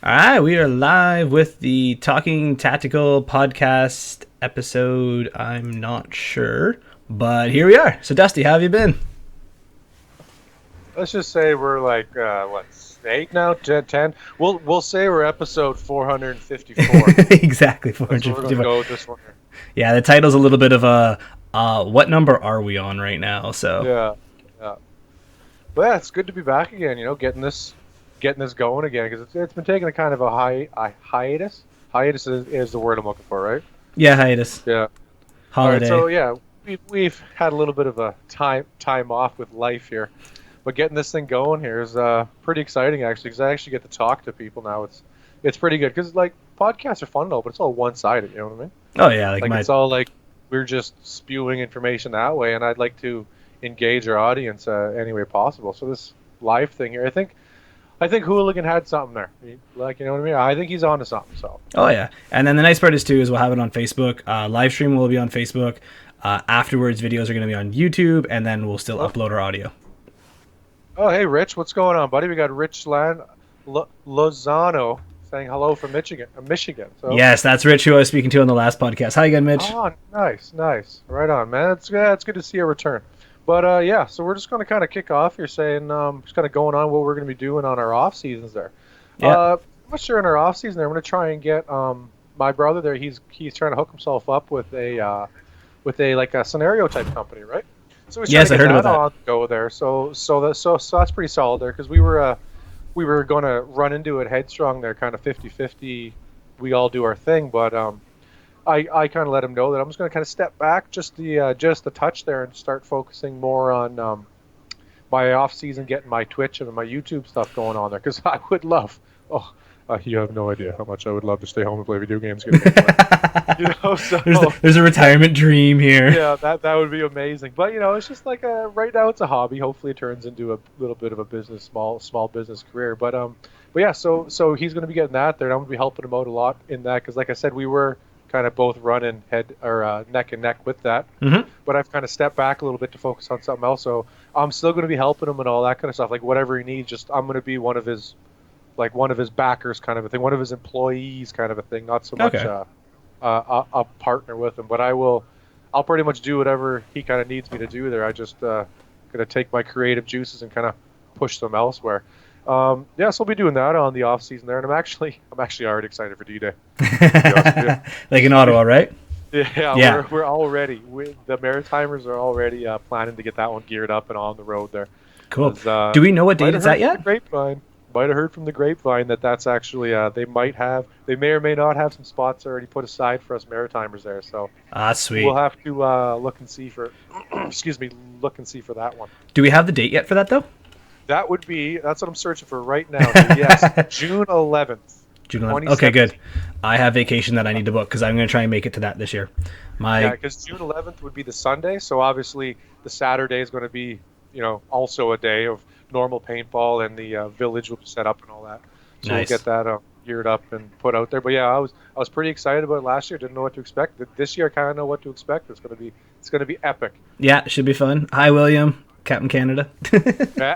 All right, we are live with the Talking Tactical podcast episode. I'm not sure, but here we are. So, Dusty, how have you been? Let's just say we're like what, eight now, 10. We'll say we're episode 454. Exactly, That's what we're gonna 454. go with this one here. Yeah, the title's a little bit of a what number are we on right now? So, Yeah, yeah. But yeah, it's good to be back again. Getting this going again because it's been taking a kind of a hiatus. Hiatus is the word I'm looking for, right? yeah, hiatus, Yeah. All right. holiday. So yeah, we've had a little bit of a time off with life here, but getting this thing going here is pretty exciting actually because I actually get to talk to people now. It's pretty good because like podcasts are fun though, but it's all one sided. You know what I mean? Oh, yeah, like Like my. it's all like we're just spewing information that way, and I'd like to engage our audience any way possible. So this live thing here, I think Hooligan had something there. Like you know what I mean? I think he's onto something. So Oh, yeah. And then the nice part is, too, is we'll have it on Facebook. Live stream will be on Facebook. Afterwards, videos are going to be on YouTube, and then we'll still oh, upload our audio. oh hey Rich, what's going on, buddy? We got Rich Lozano saying hello from Michigan. So Yes, that's Rich, who I was speaking to on the last podcast. Hi again, Mitch. oh, nice, right on, man. It's good to see a return. But yeah, so we're just going to kind of kick off here, saying just kind of going on what we're going to be doing on our off seasons there. Yeah. I'm not sure in our off season there, I'm going to try and get my brother there. He's trying to hook himself up with a like a scenario type company, right? So he's trying Yes, to I get heard about that that. on the go there. So that's pretty solid there because we were going to run into it headstrong there, kind of 50-50. We all do our thing, but I kind of let him know that I'm just going to kind of step back just the touch there and start focusing more on my off season, getting my Twitch and my YouTube stuff going on there because I would love. Oh, you have no idea how much I would love to stay home and play video games. Get paid for it. So There's a retirement dream here. yeah, that would be amazing. But it's just like right now it's a hobby. Hopefully, it turns into a little bit of a business, small business career. But yeah, so he's going to be getting that there, and I'm going to be helping him out a lot in that because, like I said, we were kind of both running head or neck and neck with that. Hmm. But I've kind of stepped back a little bit to focus on something else. So I'm still going to be helping him and all that kind of stuff. Like whatever he needs, just I'm going to be one of his backers kind of a thing, one of his employees kind of a thing. Not so much Okay. a partner with him, but I'll pretty much do whatever he kind of needs me to do there. I just gonna take my creative juices and kind of push them elsewhere. Yeah, so we'll be doing that on the off season there, and I'm actually already excited for D-Day. To be honest with Like in you. Ottawa, right? Yeah, Yeah. we're already the Maritimers are already planning to get that one geared up and on the road there. Cool. 'Cause, Do we know what date might have it's at heard from the yet? grapevine. Might have heard from the grapevine that that's actually they may or may not have some spots already put aside for us Maritimers there. So Ah, sweet. we'll have to look and see for excuse me, look and see for that one. Do we have the date yet for that though? That's what I'm searching for right now. So yes, June 11th, June 11th. Okay, good. 2017. I have vacation that I need to book because I'm going to try and make it to that this year. Yeah, My because June 11th would be the Sunday, so obviously the Saturday is going to be, also a day of normal paintball, and the village will be set up and all that. So we'll Nice. get that geared up and put out there. But yeah, I was pretty excited about it last year. Didn't know what to expect. This year, I kind of know what to expect. It's gonna be epic. Yeah, should be fun. Hi, William, Captain Canada. Yeah.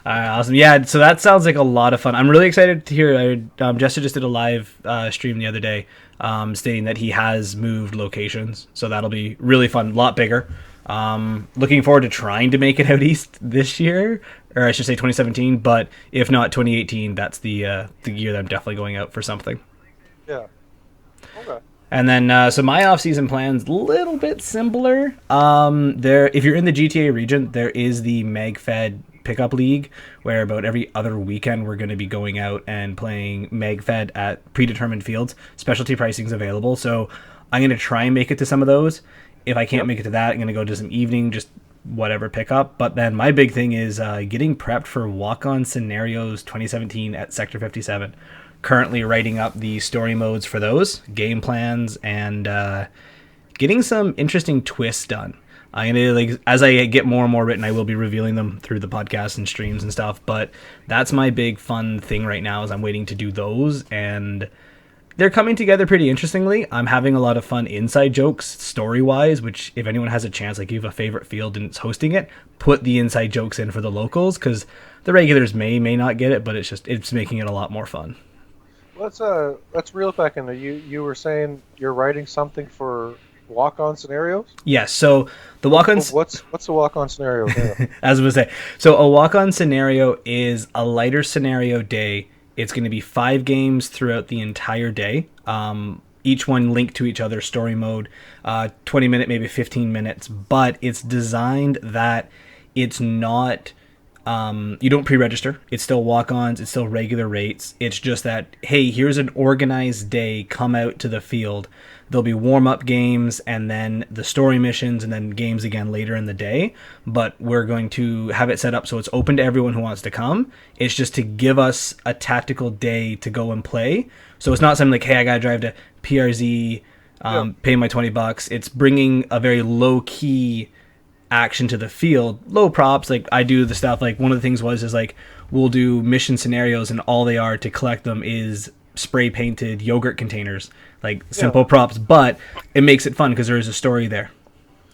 Awesome. Yeah, so that sounds like a lot of fun. I'm really excited to hear. Jester just did a live stream the other day, stating that he has moved locations. So that'll be really fun, a lot bigger. Looking forward to trying to make it out east this year, or I should say 2017. But if not 2018, that's the year that I'm definitely going out for something. Yeah. Okay. And then, so my off-season plan's a little bit simpler. If you're in the GTA region, there is the MagFed pickup league, where about every other weekend we're going to be going out and playing MagFed at predetermined fields. Specialty pricing's available, so I'm going to try and make it to some of those. If I can't Yep. make it to that, I'm going to go to some evening, just whatever pickup. But then my big thing is getting prepped for Walk-On Scenarios 2017 at Sector 57. Currently writing up the story modes for those, game plans, and getting some interesting twists done. I'm gonna as I get more and more written, I will be revealing them through the podcast and streams and stuff. But that's my big fun thing right now is I'm waiting to do those and they're coming together pretty interestingly. I'm having a lot of fun inside jokes story wise, which if anyone has a chance, like you have a favorite field and it's hosting it, put the inside jokes in for the locals, because the regulars may not get it, but it's making it a lot more fun. Let's reel it back in there. You were saying you're writing something for walk-on scenarios. Yes, so the walk-on What's the walk-on scenario there? as I was say, so a walk-on scenario is a lighter scenario day. It's going to be 5 games throughout the entire day. Each one linked to each other, story mode, 20 minute, maybe 15 minutes. But it's designed that it's not, you don't pre-register. It's still walk-ons. It's still regular rates. It's just that, hey, here's an organized day. Come out to the field. There'll be warm-up games and then the story missions and then games again later in the day. But we're going to have it set up so it's open to everyone who wants to come. It's just to give us a tactical day to go and play. So it's not something like, hey, I got to drive to PRZ, pay my $20. It's bringing a very low-key action to the field, low props. Like I do the stuff, like one of the things is like we'll do mission scenarios and all they are to collect them is spray painted yogurt containers, like simple props, but it makes it fun because there is a story there.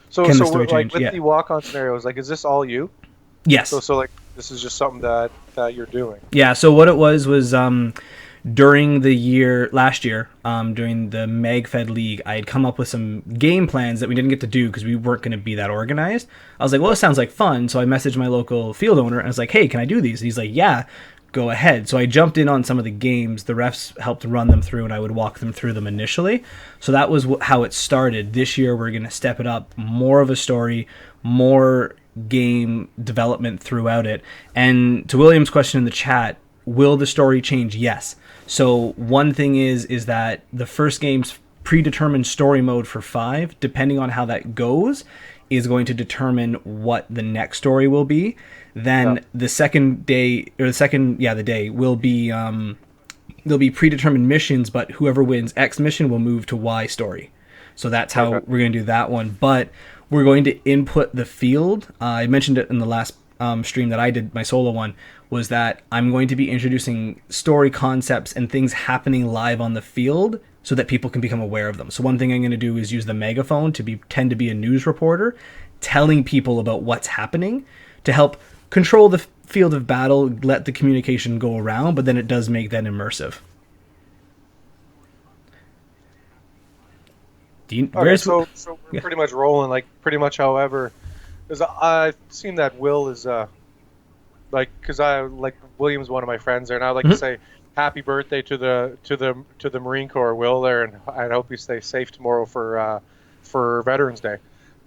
So we're, like with the walk-on scenarios, like, is this all you? Yes. So like this is just something that you're doing. Yeah. So what it was during the last year, during the MagFed League, I had come up with some game plans that we didn't get to do because we weren't going to be that organized. I was like, well, it sounds like fun. So I messaged my local field owner and I was like, hey, can I do these? And he's like, yeah, go ahead. So I jumped in on some of the games. The refs helped run them through and I would walk them through them initially. So that was how it started. This year, we're going to step it up, more of a story, more game development throughout it. And to William's question in the chat, will the story change? Yes. So one thing is that the first game's predetermined story mode for 5, depending on how that goes, is going to determine what the next story will be. Then the second day, or the day will be, there'll be predetermined missions, but whoever wins X mission will move to Y story. So that's how we're going to do that one. But we're going to input the field. I mentioned it in the last stream that I did, my solo one, was that I'm going to be introducing story concepts and things happening live on the field so that people can become aware of them. So one thing I'm going to do is use the megaphone to pretend to be a news reporter, telling people about what's happening to help control the field of battle, let the communication go around, but then it does make that immersive. So we're pretty much rolling, like pretty much however, because I've seen that Will is like, because I like William's one of my friends there, and I like to say happy birthday to the Marine Corps, Will, there, and I hope you stay safe tomorrow for Veterans Day.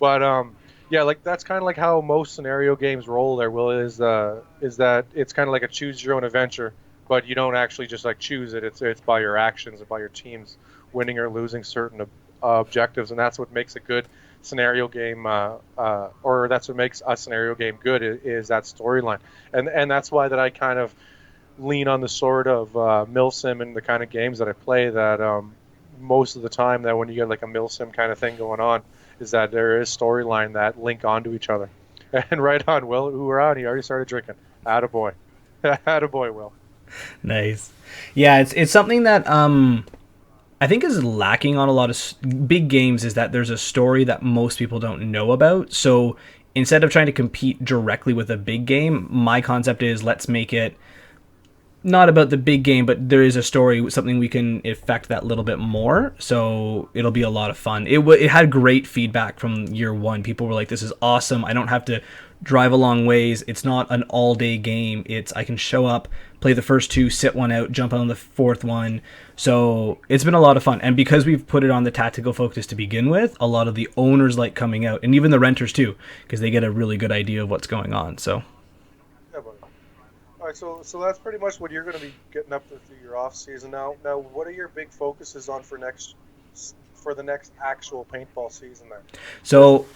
But yeah, like that's kind of like how most scenario games roll there, Will, is that it's kind of like a choose your own adventure, but you don't actually just like choose it. It's by your actions and by your teams winning or losing certain objectives, and that's what makes a good scenario game, or that's what makes a scenario game good, is that storyline, and that's why that I kind of lean on the sort of milsim and the kind of games that I play, that most of the time that when you get like a milsim kind of thing going on, is that there is storyline that link onto each other. And right on, Will, who we're on, he already started drinking. Attaboy. Attaboy, Will. Nice. Yeah, it's something that I think is lacking on a lot of big games, is that there's a story that most people don't know about. So instead of trying to compete directly with a big game, my concept is let's make it not about the big game, but there is a story, something we can affect that little bit more. So it'll be a lot of fun. It had great feedback from year one. People were like, this is awesome. I don't have to drive a long ways. It's not an all day game. I can show up, play the first 2, sit one out, jump on the 4th one. So it's been a lot of fun. And because we've put it on the tactical focus to begin with, a lot of the owners like coming out, and even the renters too, because they get a really good idea of what's going on. So yeah, buddy. All right, so that's pretty much what you're going to be getting up to through your off season. Now, what are your big focuses on for the next actual paintball season then? So,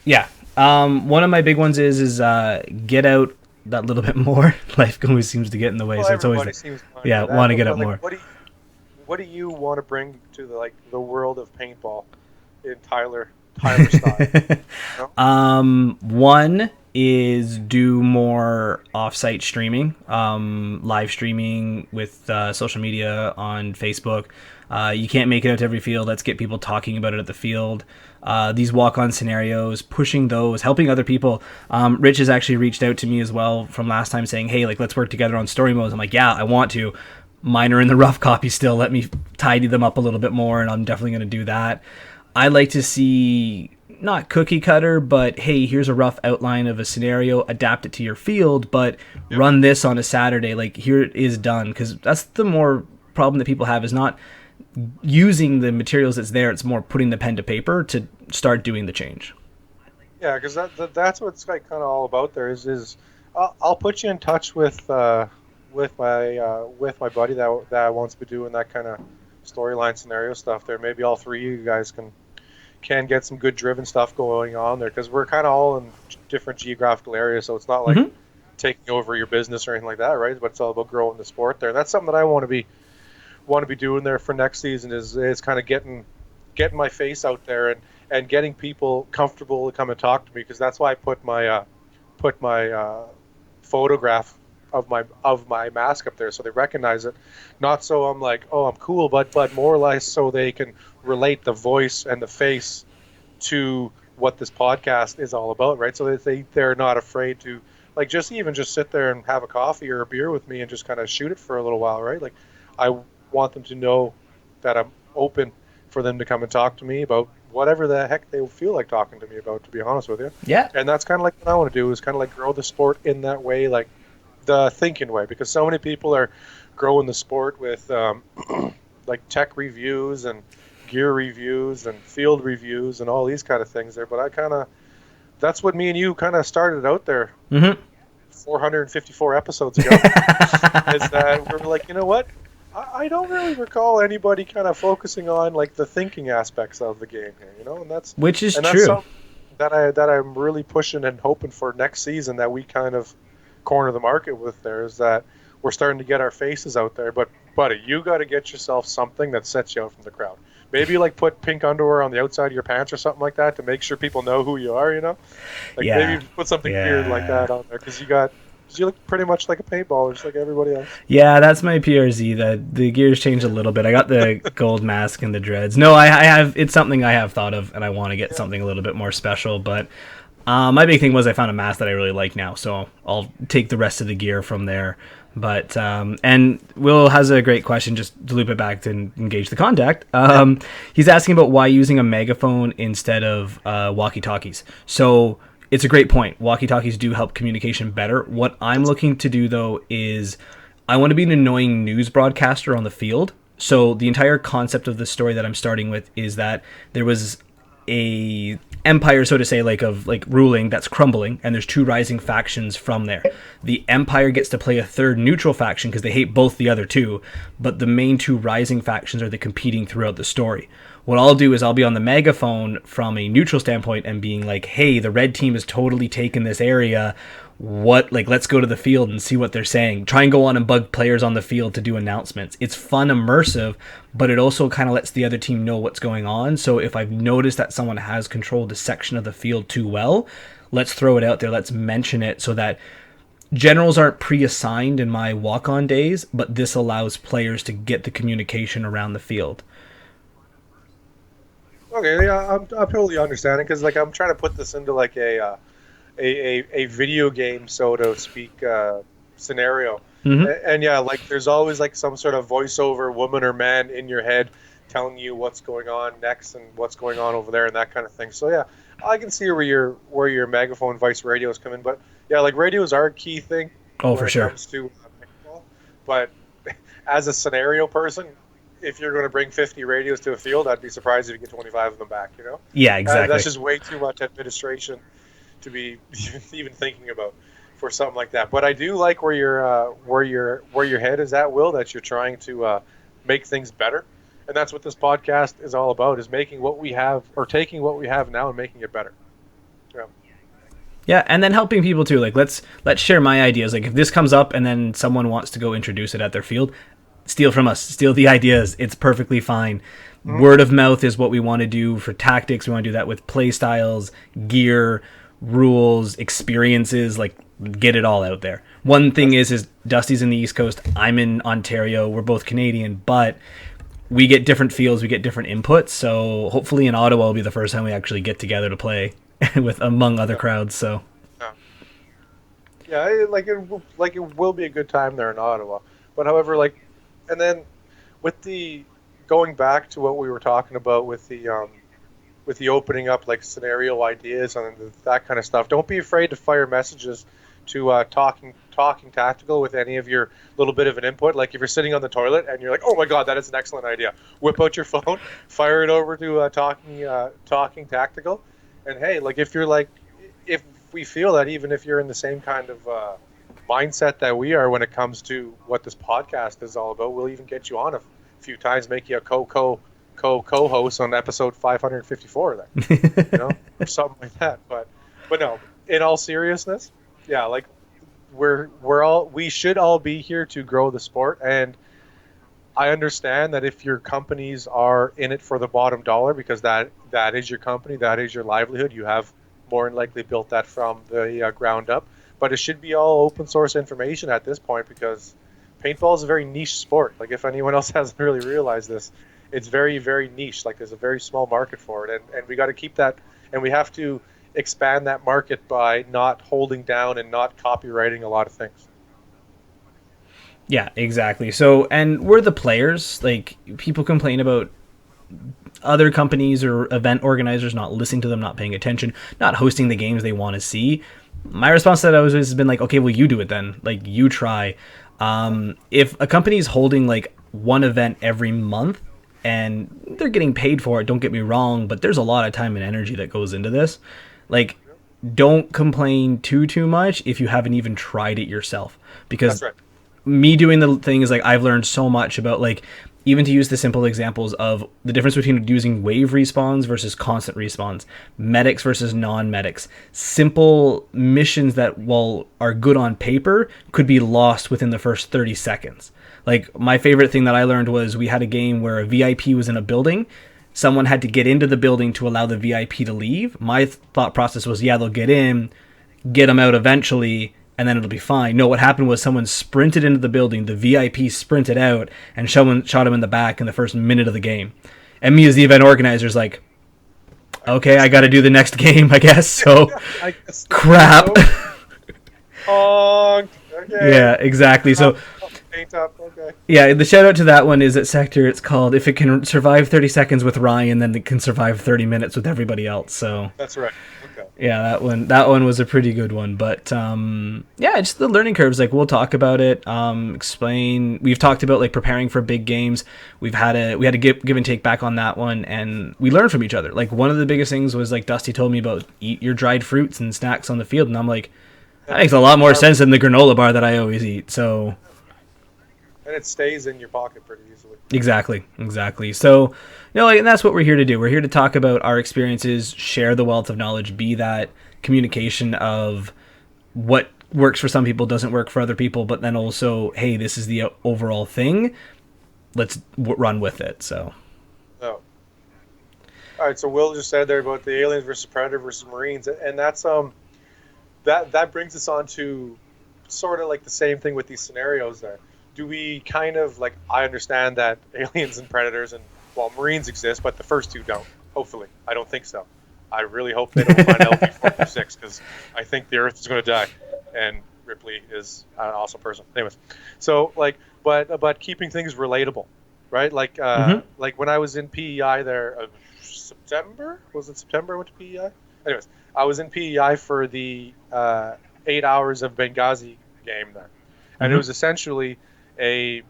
yeah, one of my big ones is get out that little bit more. Life always seems to get in the way, so it's always want to get up more. What do you want to bring to the world of paintball in Tyler style? One is do more off-site streaming, live streaming with social media on Facebook. You can't make it out to every field. Let's get people talking about it at the field. These walk-on scenarios, pushing those, helping other people. Rich has actually reached out to me as well from last time saying, hey, like, let's work together on story modes. I'm like, yeah, I want to. Mine are in the rough copy still. Let me tidy them up a little bit more, and I'm definitely going to do that. I like to see, not cookie cutter, but hey, here's a rough outline of a scenario, adapt it to your field, but run this on a Saturday. Like, here it is done. Because that's the more problem that people have, is not using the materials that's there. It's more putting the pen to paper to start doing the change. Yeah, because that's what it's like kind of all about there is I'll put you in touch with my buddy that wants to be doing that kind of storyline scenario stuff there. Maybe all three of you guys can get some good driven stuff going on there, because we're kind of all in different geographical areas, so it's not like taking over your business or anything like that, right? But it's all about growing the sport there. And that's something that I want to be doing there for next season is kind of getting my face out there and getting people comfortable to come and talk to me, because that's why I put my photograph of my mask up there, so they recognize it. Not so I'm like, oh, I'm cool, but more or less so they can relate the voice and the face to what this podcast is all about, right? So they're not afraid to, like, just sit there and have a coffee or a beer with me and just kind of shoot it for a little while, right? Like, I want them to know that I'm open for them to come and talk to me about whatever the heck they feel like talking to me about, to be honest with you. Yeah. And that's kind of like what I want to do, is kind of like grow the sport in that way, like the thinking way, because so many people are growing the sport with like tech reviews and gear reviews and field reviews and all these kind of things there. But that's what me and you kind of started out there 454 episodes ago. Is that we're like, you know what? I don't really recall anybody kind of focusing on like the thinking aspects of the game here, you know, and that's true. That's something that I'm really pushing and hoping for next season, that we kind of corner the market with there, is that we're starting to get our faces out there. But buddy, you got to get yourself something that sets you out from the crowd. Maybe like put pink underwear on the outside of your pants or something like that to make sure people know who you are, you know, like maybe put something weird like that on there, because you look pretty much like a paintballer, just like everybody else. Yeah, that's my PRZ. The gears changed a little bit. I got the gold mask and the dreads. No, I have. It's something I have thought of, and I want to get something a little bit more special. But my big thing was I found a mask that I really like now, so I'll take the rest of the gear from there. But and Will has a great question, just to loop it back to engage the contact. He's asking about why using a megaphone instead of walkie-talkies. So it's a great point. Walkie-talkies do help communication better. What I'm looking to do, though, is I want to be an annoying news broadcaster on the field. So the entire concept of the story that I'm starting with is that there was a empire, so to say, like ruling that's crumbling, and there's two rising factions from there. The empire gets to play a third neutral faction because they hate both the other two, but the main two rising factions are the competing throughout the story. What I'll do is I'll be on the megaphone from a neutral standpoint and being like, hey, the red team has totally taken this area. Let's go to the field and see what they're saying. Try and go on and bug players on the field to do announcements. It's fun, immersive, but it also kind of lets the other team know what's going on. So if I've noticed that someone has controlled a section of the field too well, let's throw it out there. Let's mention it so that generals aren't pre-assigned in my walk-on days, but this allows players to get the communication around the field. Okay, yeah, I'm totally understanding, because like I'm trying to put this into like a video game, so to speak, scenario. And yeah, like there's always like some sort of voiceover woman or man in your head telling you what's going on next and what's going on over there and that kind of thing. So yeah, I can see where your megaphone voice radios come in, but yeah, like radios are a key thing. Oh, for sure. When it comes to paintball. But as a scenario person, if you're going to bring 50 radios to a field, I'd be surprised if you get 25 of them back, you know? Yeah, exactly. That's just way too much administration to be even thinking about for something like that. But I do like where your head is at, Will, that you're trying to make things better. And that's what this podcast is all about, is making what we have, or taking what we have now and making it better. Yeah. Yeah, and then helping people too. Like let's share my ideas. Like if this comes up and then someone wants to go introduce it at their field, steal from us, steal the ideas. It's perfectly fine. Word of mouth is what we want to do for tactics. We want to do that with play styles, gear, rules, experiences, like get it all out there. One thing is Dusty's in the East Coast, I'm in Ontario, we're both Canadian, but we get different feels, we get different inputs. So hopefully in Ottawa will be the first time we actually get together to play with among other crowds. So yeah, it will be a good time there in Ottawa. But however, like, and then with the going back to what we were talking about with the opening up like scenario ideas and that kind of stuff. Don't be afraid to fire messages to talking tactical with any of your little bit of an input. Like if you're sitting on the toilet and you're like, oh my god, that is an excellent idea. Whip out your phone, fire it over to talking tactical, and hey, like if you're like if we feel that even if you're in the same kind of mindset that we are when it comes to what this podcast is all about, we'll even get you on a few times, make you a co-host on episode 554 then, or something like that. But no, in all seriousness, yeah, like we should all be here to grow the sport, and I understand that if your companies are in it for the bottom dollar because that is your company, that is your livelihood, you have more than likely built that from the ground up. But it should be all open source information at this point because paintball is a very niche sport. Like if anyone else hasn't really realized this, it's very, very niche. Like there's a very small market for it, and we got to keep that, and we have to expand that market by not holding down and not copywriting a lot of things. Yeah, exactly. So, and we're the players. Like people complain about other companies or event organizers not listening to them, not paying attention, not hosting the games they want to see. My response to that always has been like, okay, well, you do it then. Like, you try. If a company's holding like one event every month and they're getting paid for it, don't get me wrong, but there's a lot of time and energy that goes into this. Like, don't complain too much if you haven't even tried it yourself. Because That's right. Me doing the thing is like, I've learned so much about like, even to use the simple examples of the difference between using wave respawns versus constant respawns, medics versus non-medics, simple missions that, while are good on paper, could be lost within the first 30 seconds. Like, my favorite thing that I learned was we had a game where a VIP was in a building. Someone had to get into the building to allow the VIP to leave. My thought process was, yeah, they'll get in, get them out eventually, and then it'll be fine. No, what happened was someone sprinted into the building, the VIP sprinted out, and someone shot him in the back in the first minute of the game. And me as the event organizer is like, okay, I got to do the next game, I guess. So, crap. Okay. Yeah, exactly. So, paint up. Okay. yeah, the shout out to that one is at Sector. It's called "If It Can Survive 30 Seconds with Ryan, then it can survive 30 minutes with everybody else." So That's right. Okay. yeah, that one was a pretty good one. But yeah, just the learning curves. Like, we'll talk about it. Explain. We've talked about like preparing for big games. We had a give and take back on that one, and we learned from each other. Like, one of the biggest things was like Dusty told me about eat your dried fruits and snacks on the field, and I'm like, that makes a lot more sense than the granola bar that I always eat. So. And it stays in your pocket pretty easily. Exactly. So, like, and that's what we're here to do. We're here to talk about our experiences, share the wealth of knowledge, be that communication of what works for some people doesn't work for other people, but then also, hey, this is the overall thing. Let's run with it. So. Oh. All right. So Will just said there about the aliens versus Predator versus Marines, and that's that brings us on to sort of like the same thing with these scenarios there. Do we kind of, like, I understand that aliens and predators and, well, Marines exist, but the first two don't. Hopefully. I don't think so. I really hope they don't find LV-426 because I think the Earth is going to die. And Ripley is an awesome person. Anyways. So, like, but keeping things relatable, right? Like, like when I was in PEI there, September? Was it September I went to PEI? Anyways, I was in PEI for the 8 hours of Benghazi game there. And it was essentially a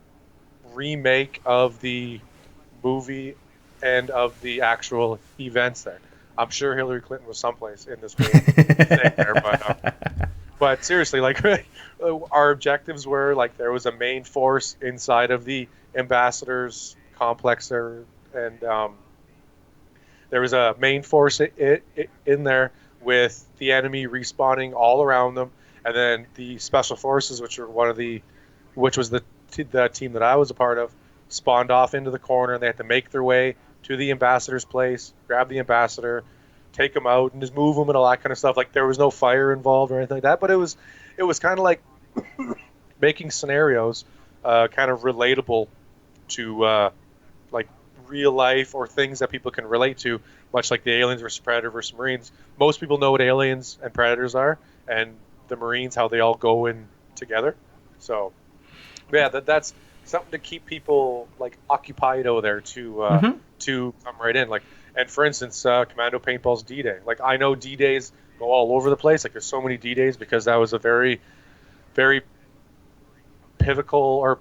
remake of the movie and of the actual events there. I'm sure Hillary Clinton was someplace in this whole thing there, but seriously, like, our objectives were, like, there was a main force inside of the ambassadors complex there, and there was a main force in there with the enemy respawning all around them, and then the special forces, which was the team that I was a part of, spawned off into the corner, and they had to make their way to the ambassador's place, grab the ambassador, take them out and just move them and all that kind of stuff. Like there was no fire involved or anything like that, but it was kind of like making scenarios kind of relatable to like real life or things that people can relate to, much like the aliens versus predator versus marines. Most people know what aliens and predators are, and the marines, how they all go in together. So yeah, that's something to keep people like occupied over there to come right in. Like, and for instance, Commando Paintball's D-Day. Like I know D-Days go all over the place. Like there's so many D-Days because that was a very, very pivotal.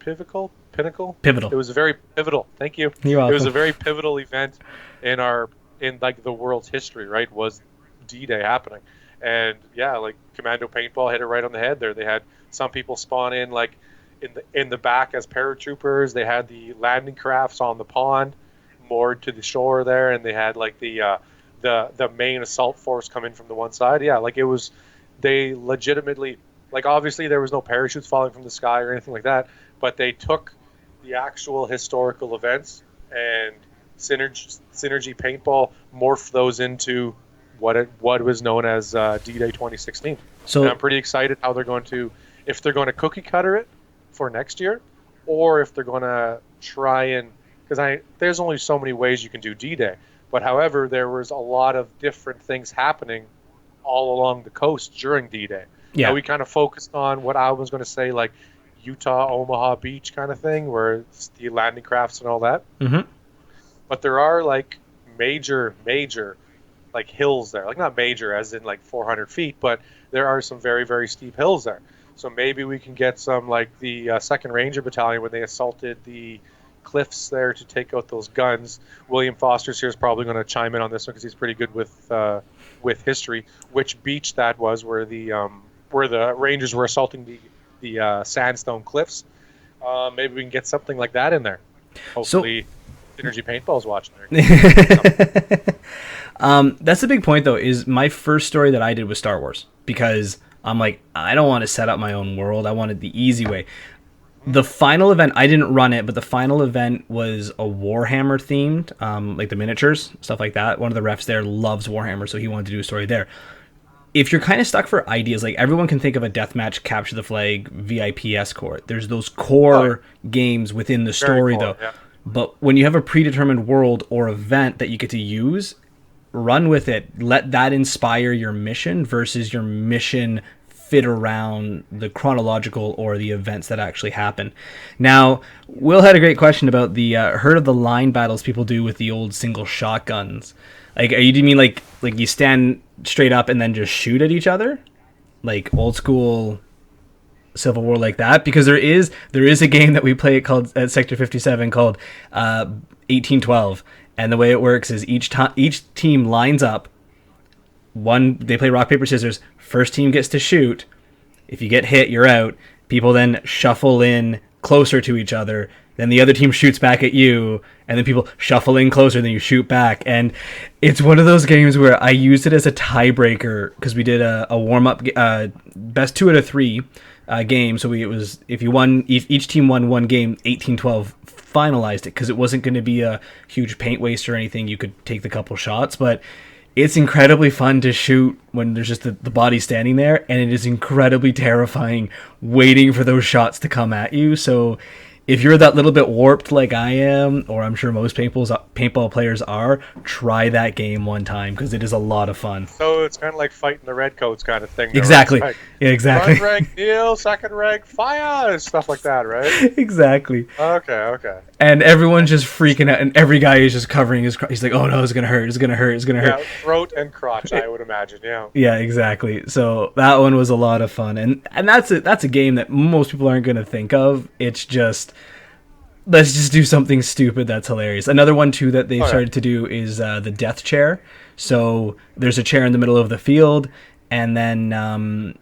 It was a very pivotal. Thank you. You're welcome. It was a very pivotal event in like the world's history. Right, was D-Day happening, and yeah, like Commando Paintball hit it right on the head there. They had some people spawn in like in the back as paratroopers. They had the landing crafts on the pond moored to the shore there, and they had like the main assault force come in from the one side. Yeah, like it was, they legitimately, like obviously there was no parachutes falling from the sky or anything like that, but they took the actual historical events and Synergy Paintball morphed those into what was known as D-Day 2016. So and I'm pretty excited how they're going to, if they're going to cookie cutter it for next year, or if they're going to try and, because there's only so many ways you can do D-Day, but however there was a lot of different things happening all along the coast during D-Day. Yeah, now, we kind of focused on what I was going to say, like Utah, Omaha Beach kind of thing, where it's the landing crafts and all that. Mm-hmm. But there are like major like hills there, like not major as in like 400 feet, but there are some very, very steep hills there. So maybe we can get some like the 2nd Ranger Battalion when they assaulted the cliffs there to take out those guns. William Foster's here is probably going to chime in on this one because he's pretty good with history. Which beach that was where the Rangers were assaulting the sandstone cliffs. Maybe we can get something like that in there. Hopefully, Synergy Paintball's watching there. That's the big point, though, is my first story that I did was Star Wars. Because I'm like, I don't want to set up my own world. I wanted the easy way. The final event, I didn't run it, but the final event was a Warhammer themed, like the miniatures, stuff like that. One of the refs there loves Warhammer, so he wanted to do a story there. If you're kind of stuck for ideas, like everyone can think of a deathmatch, capture the flag, VIP escort. There's those core games within the story, though. Yeah. But when you have a predetermined world or event that you get to use, run with it. Let that inspire your mission versus your mission fit around the chronological or the events that actually happen. Now, Will had a great question about the heard of the line battles people do with the old single shotguns. Like, do you mean like you stand straight up and then just shoot at each other, like old school Civil War like that? Because there is a game that we play called at Sector 57 called 1812, and the way it works is each team lines up. They play rock paper scissors. First team gets to shoot. If you get hit, you're out. People then shuffle in closer to each other. Then the other team shoots back at you, and then people shuffle in closer, then you shoot back. And it's one of those games where I used it as a tiebreaker because we did a warm-up, best 2 out of 3 game. So it was, if each team won one game, 18-12 finalized it because it wasn't going to be a huge paint waste or anything. You could take the couple shots, but it's incredibly fun to shoot when there's just the body standing there, and it is incredibly terrifying waiting for those shots to come at you. So if you're that little bit warped like I am, or I'm sure most paintball players are, try that game one time because it is a lot of fun. So it's kind of like fighting the redcoats kind of thing. Exactly. Right? Yeah, exactly. Front rank kneel, second rank fire, stuff like that, right? Exactly. Okay. And everyone's just freaking out, and every guy is just covering his crotch. He's like, oh no, it's going to hurt, it's going to hurt, it's going to hurt. Yeah, throat and crotch, I would imagine, yeah. Yeah, exactly. So that one was a lot of fun. And that's a game that most people aren't going to think of. It's just, let's just do something stupid that's hilarious. Another one, too, that they've started to do is the death chair. So there's a chair in the middle of the field, and then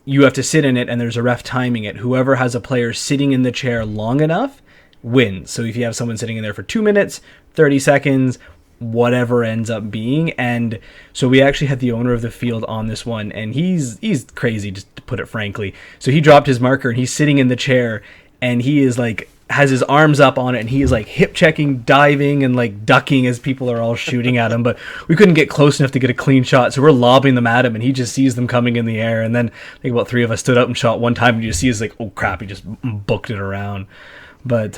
you have to sit in it, and there's a ref timing it. Whoever has a player sitting in the chair long enough wins. So if you have someone sitting in there for 2 minutes, 30 seconds, whatever ends up being. And so we actually had the owner of the field on this one, and he's crazy, just to put it frankly. So he dropped his marker, and he's sitting in the chair, and he is like has his arms up on it, and he's like hip checking, diving, and like ducking as people are all shooting at him. But we couldn't get close enough to get a clean shot, so we're lobbing them at him, and he just sees them coming in the air. And then I think about 3 of us stood up and shot one time, and you just see us like, oh crap, he just booked it around. But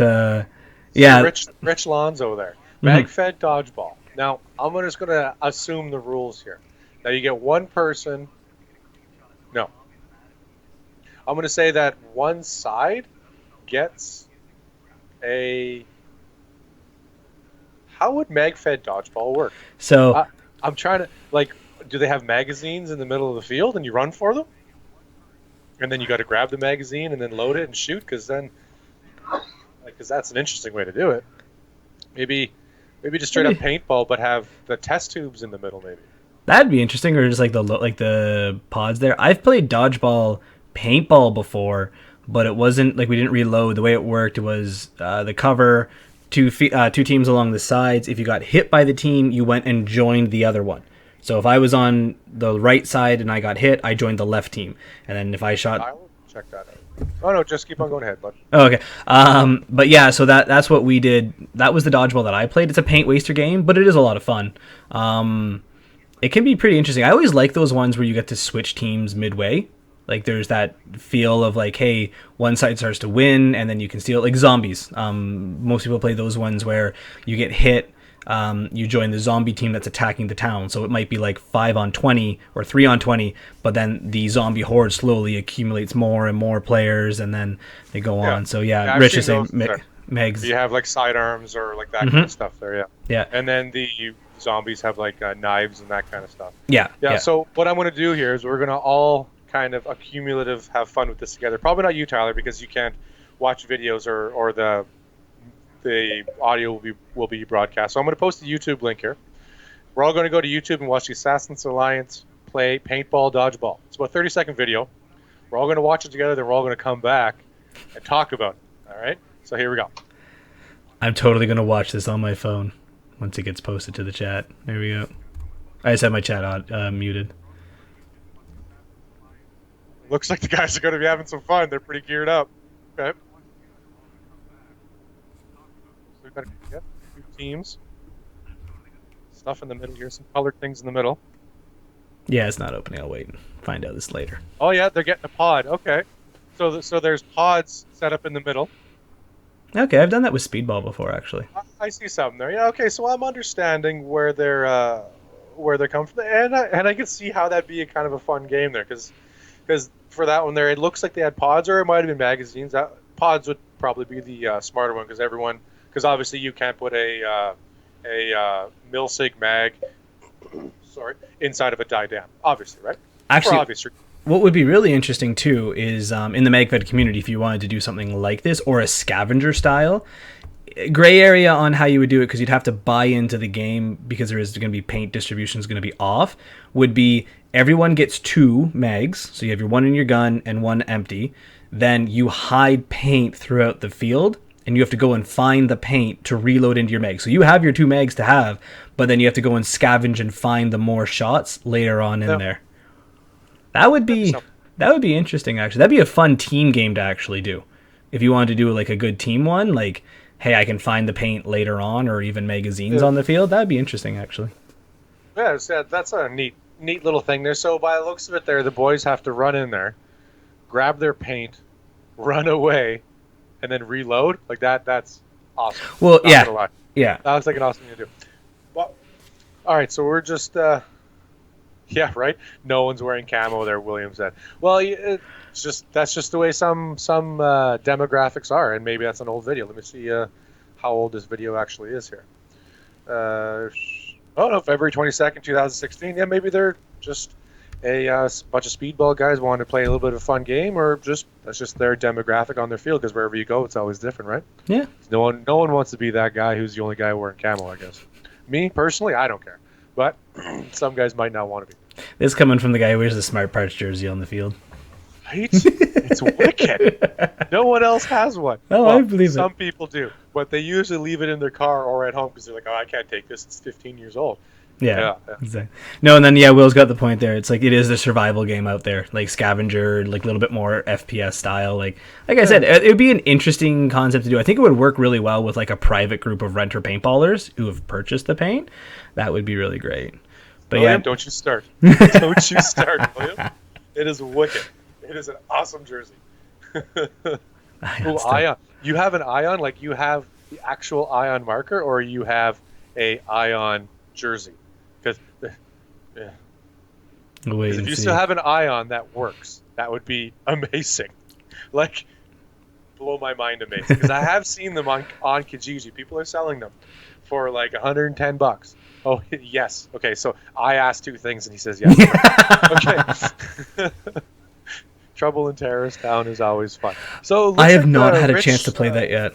yeah, Rich Lonzo there. MagFed dodgeball. Now I'm just gonna assume the rules here. Now you get one person. No. I'm gonna say that one side gets a. How would MagFed dodgeball work? So I'm trying to like. Do they have magazines in the middle of the field and you run for them? And then you got to grab the magazine and then load it and shoot, because that's an interesting way to do it. Maybe just straight up paintball, but have the test tubes in the middle. Maybe that'd be interesting, or just like the pods there. I've played dodgeball paintball before, but it wasn't like we didn't reload. The way it worked was the cover, two teams along the sides. If you got hit by the team, you went and joined the other one. So if I was on the right side and I got hit, I joined the left team. And then if I shot... I will check that out. Oh, no, just keep on going ahead, bud. Oh, okay. But yeah, so that's what we did. That was the dodgeball that I played. It's a paint waster game, but it is a lot of fun. It can be pretty interesting. I always like those ones where you get to switch teams midway. Like there's that feel of like, hey, one side starts to win and then you can steal, like zombies. Most people play those ones where you get hit. You join the zombie team that's attacking the town. So it might be like 5-on-20 or 3-on-20, but then the zombie horde slowly accumulates more and more players, and then they go on. So yeah, Rich is saying Megs. You have like sidearms or like that kind of stuff there, yeah. Yeah. And then the zombies have like knives and that kind of stuff. Yeah. So what I'm going to do here is we're going to all kind of accumulative have fun with this together. Probably not you, Tyler, because you can't watch videos or the audio will be broadcast. So I'm going to post the YouTube link here. We're all going to go to YouTube and watch the Assassin's Alliance play paintball dodgeball. It's about a 30-second video. We're all going to watch it together, then we're all going to come back and talk about it. All right? So here we go. I'm totally going to watch this on my phone once it gets posted to the chat. There we go. I just have my chat muted. Looks like the guys are going to be having some fun. They're pretty geared up. Okay. We've got two teams. Stuff in the middle here, some colored things in the middle. Yeah, it's not opening. I'll wait and find out this later. Oh yeah, they're getting a pod. Okay, so there's pods set up in the middle. Okay, I've done that with Speedball before, actually. I see something there. Yeah. Okay, so I'm understanding where they're coming from, and I can see how that'd be a kind of a fun game there, because for that one there, it looks like they had pods, or it might have been magazines. Pods would probably be the smarter one, because obviously you can't put a mil-sig mag inside of a die dam, obviously, right? Actually, what would be really interesting too is in the MagFed community, if you wanted to do something like this or a scavenger style, gray area on how you would do it, because you'd have to buy into the game, because there is going to be paint distribution is going to be off, would be everyone gets 2 mags, so you have your one in your gun and one empty. Then you hide paint throughout the field, and you have to go and find the paint to reload into your mag. So you have your 2 mags to have, but then you have to go and scavenge and find the more shots later on in there. That would be interesting, actually. That'd be a fun team game to actually do. If you wanted to do like a good team one, like, hey, I can find the paint later on, or even magazines on the field, that'd be interesting, actually. Yeah, that's a neat little thing there. So by the looks of it there, the boys have to run in there, grab their paint, run away, and then reload. Like that's awesome. Well, yeah. That looks like an awesome thing to do. Well, all right, so we're just yeah, right. No one's wearing camo there, William said. Well, that's just the way some demographics are, and maybe that's an old video. Let me see how old this video actually is here. February 22nd, 2016. Yeah, maybe they're just a bunch of speedball guys wanting to play a little bit of a fun game, or that's just their demographic on their field, because wherever you go, it's always different, right? Yeah. No one wants to be that guy who's the only guy wearing camo, I guess. Me, personally, I don't care. But some guys might not want to be. This coming from the guy who wears the Smart Parts jersey on the field. Right? It's wicked. No one else has one. Oh, well, I believe some people do, but they usually leave it in their car or at home because they're like, oh, I can't take this. It's 15 years old. Yeah, Yeah. exactly. No, and then yeah, Will's got the point there. It's like it is a survival game out there, like scavenger, like a little bit more FPS style. Like I said, it would be an interesting concept to do. I think it would work really well with like a private group of renter paintballers who have purchased the paint. That would be really great. But William, yeah, don't you start. Don't you start, William. It is wicked. It is an awesome jersey. Ooh, Ion. You have an Ion, like you have the actual Ion marker, or you have a Ion jersey? Because wait if and you see. still have an Ion that works, that would be amazing. Like, blow my mind amazing. Because I have seen them on Kijiji. People are selling them for like $110. Oh, yes. Okay, so I asked two things and he says yes. Okay. Trouble in Terrorist Town is always fun. So I have like, not had a Rich, chance to play that yet.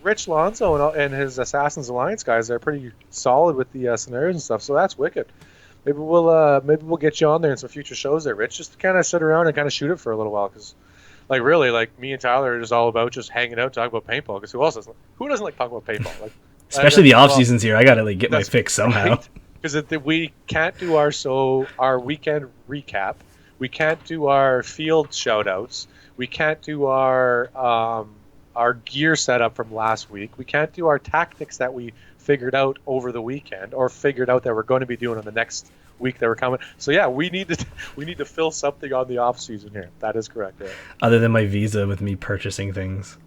Rich Lonzo and his Assassin's Alliance guys are pretty solid with the scenarios and stuff, so that's wicked. Maybe we'll get you on there in some future shows there, Rich, just to kind of sit around and kind of shoot it for a little while, because like really, like me and Tyler are just all about just hanging out, talking about paintball. Because who doesn't like talking about paintball? Like, Especially the off seasons here. I gotta like get my fix somehow. Because we can't do our weekend recap. We can't do our field shout-outs. We can't do our gear setup from last week. We can't do our tactics that we figured out over the weekend, or figured out that we're going to be doing on the next week that we're coming. So yeah, we need to fill something on the off season here. That is correct. Yeah. Other than my visa with me purchasing things.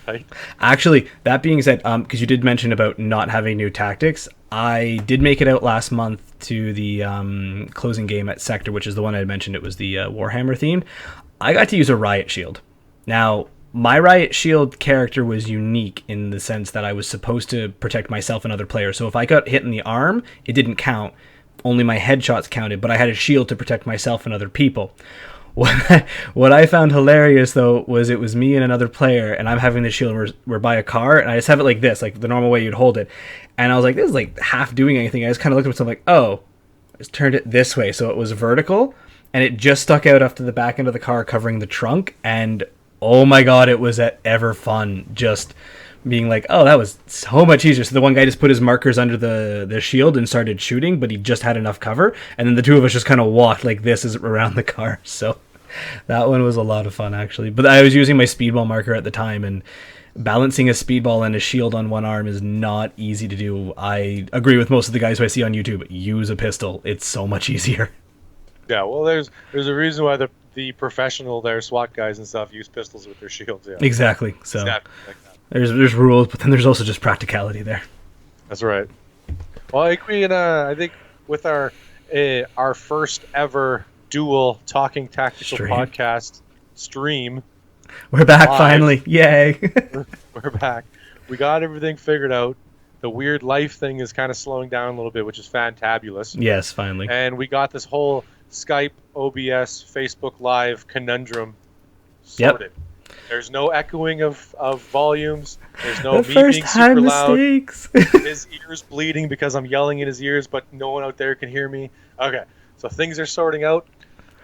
Right. Actually, that being said, because you did mention about not having new tactics, I did make it out last month to the closing game at Sector, which is the one I had mentioned. It was the Warhammer themed. I got to use a Riot Shield. Now, my Riot Shield character was unique in the sense that I was supposed to protect myself and other players. So if I got hit in the arm, it didn't count. Only my headshots counted, but I had a shield to protect myself and other people. What I found hilarious, though, was it was me and another player, and I'm having the shield, we're by a car, and I just have it like this, like the normal way you'd hold it. And I was like, this is like half doing anything. I just kind of looked at myself like, oh, I just turned it this way, so it was vertical, and it just stuck out up to the back end of the car, covering the trunk, and oh my god, it was ever fun, just being like, oh, that was so much easier. So the one guy just put his markers under the shield and started shooting, but he just had enough cover, and then the two of us just kind of walked like this as around the car. So that one was a lot of fun, actually. But I was using my speedball marker at the time, and balancing a speedball and a shield on one arm is not easy to do. I agree with most of the guys who I see on YouTube. Use a pistol. It's so much easier. Yeah, well, there's a reason why the professional SWAT guys and stuff use pistols with their shields. Yeah. Exactly. So Exactly like that. there's rules, but then there's also just practicality there. That's right. Well, I think with our first ever dual talking tactical podcast stream, we're back live. Finally. Yay. We're back. We got everything figured out. The weird life thing is kind of slowing down a little bit, which is fantabulous. Yes, finally. And we got this whole Skype, OBS, Facebook Live conundrum sorted. Yep. There's no echoing of volumes. There's no me being super loud. His ears bleeding because I'm yelling in his ears, but no one out there can hear me. Okay, so things are sorting out.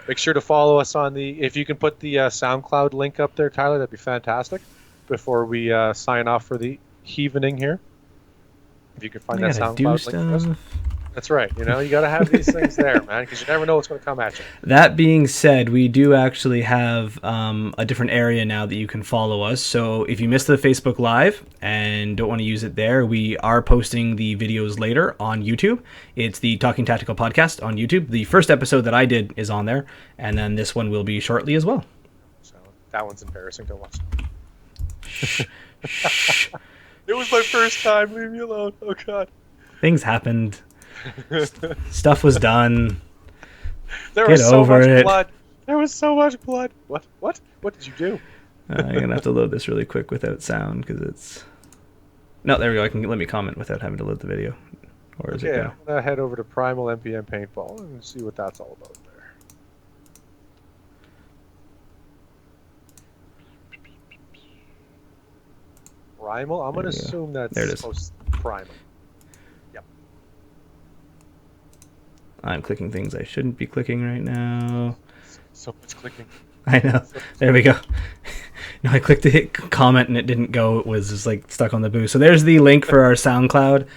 Make sure to follow us on if you can put the SoundCloud link up there, Tyler, that'd be fantastic. Before we sign off for the evening here. If you can find that SoundCloud link for us. That's right. You got to have these things there, man, because you never know what's going to come at you. That being said, we do actually have a different area now that you can follow us. So if you missed the Facebook Live and don't want to use it there, we are posting the videos later on YouTube. It's the Talking Tactical Podcast on YouTube. The first episode that I did is on there, and then this one will be shortly as well. So that one's embarrassing to watch. Shh. It was my first time. Leave me alone. Oh, God. Things happened. Stuff was done. There was so much blood. There was so much blood. What? What did you do? I'm going to have to load this really quick without sound because it's... No, there we go. Let me comment without having to load the video. Or is it I'm going to head over to Primal MPM Paintball and see what that's all about there. Primal? I'm going to assume that's supposed to be Primal. Yep. I'm clicking things I shouldn't be clicking right now. So much clicking. I know. There we go. No, I clicked to hit comment and it didn't go. It was just like stuck on the boost. So there's the link for our SoundCloud.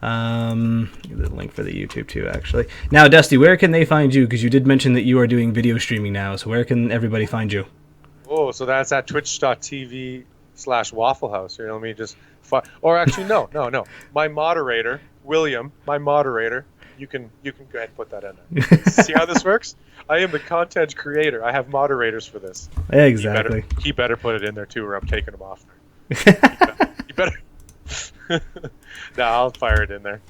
The link for the YouTube too, actually. Now, Dusty, where can they find you? Because you did mention that you are doing video streaming now. So where can everybody find you? Oh, so that's at twitch.tv/Waffle House. Here, let me just. Or actually, no. My moderator, William, you can go ahead and put that in there. See how this works? I am the content creator. I have moderators for this. Exactly. He better put it in there too, or I'm taking him off. You better. No, I'll fire it in there.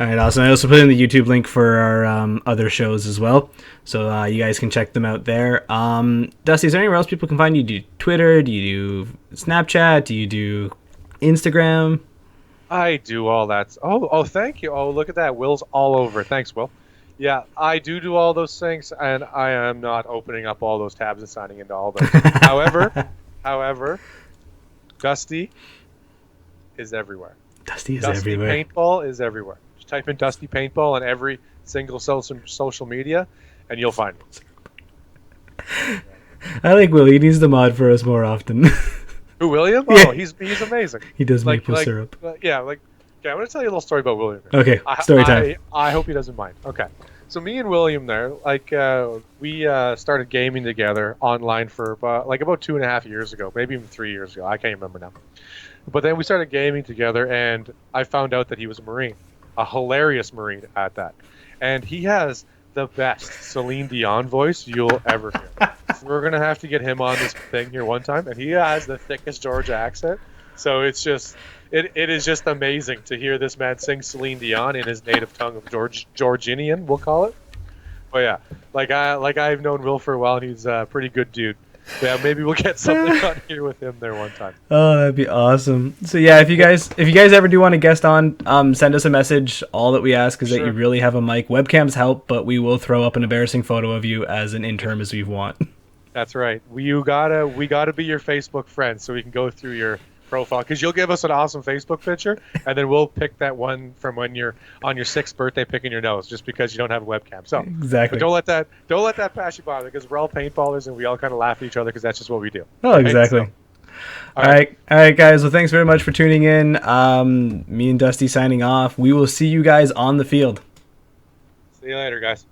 All right, awesome. I also put in the YouTube link for our other shows as well, so you guys can check them out there. Dusty, is there anywhere else people can find you? Do you Twitter? Do you do Snapchat? Do you do Instagram? I do all that. Oh, thank you. Oh, look at that. Will's all over. Thanks, Will. Yeah, I do all those things, and I am not opening up all those tabs and signing into all those. However, Dusty is everywhere. Dusty Dusty Paintball is everywhere. Just type in Dusty Paintball on every single social media, and you'll find me. I like Will. He needs the mod for us more often. Who, William? Yeah. Oh, he's amazing. He does maple syrup. Okay, I'm going to tell you a little story about William. Okay, story time. I hope he doesn't mind. Okay. So me and William there, we started gaming together online for about 2.5 years ago, maybe even 3 years ago. I can't remember now. But then we started gaming together, and I found out that he was a Marine, a hilarious Marine at that. And he has the best Celine Dion voice you'll ever hear. We're going to have to get him on this thing here one time, and he has the thickest Georgia accent. So it's just, it is just amazing to hear this man sing Celine Dion in his native tongue of Georgian, we'll call it. But yeah, I've known Will for a while, and he's a pretty good dude. Yeah, maybe we'll get something on here with him there one time. Oh, that'd be awesome. So yeah, if you guys ever do want to guest on, send us a message. All that we ask is that you really have a mic. Webcams help, but we will throw up an embarrassing photo of you as an intern as we want. That's right. We gotta be your Facebook friend so we can go through your profile, because you'll give us an awesome Facebook picture, and then we'll pick that one from when you're on your 6th birthday picking your nose, just because you don't have a webcam. So exactly. Don't let that pass you by, because we're all paintballers and we all kind of laugh at each other because that's just what we do. Oh, exactly. Right? So, all right, guys. Well, thanks very much for tuning in. Me and Dusty signing off. We will see you guys on the field. See you later, guys.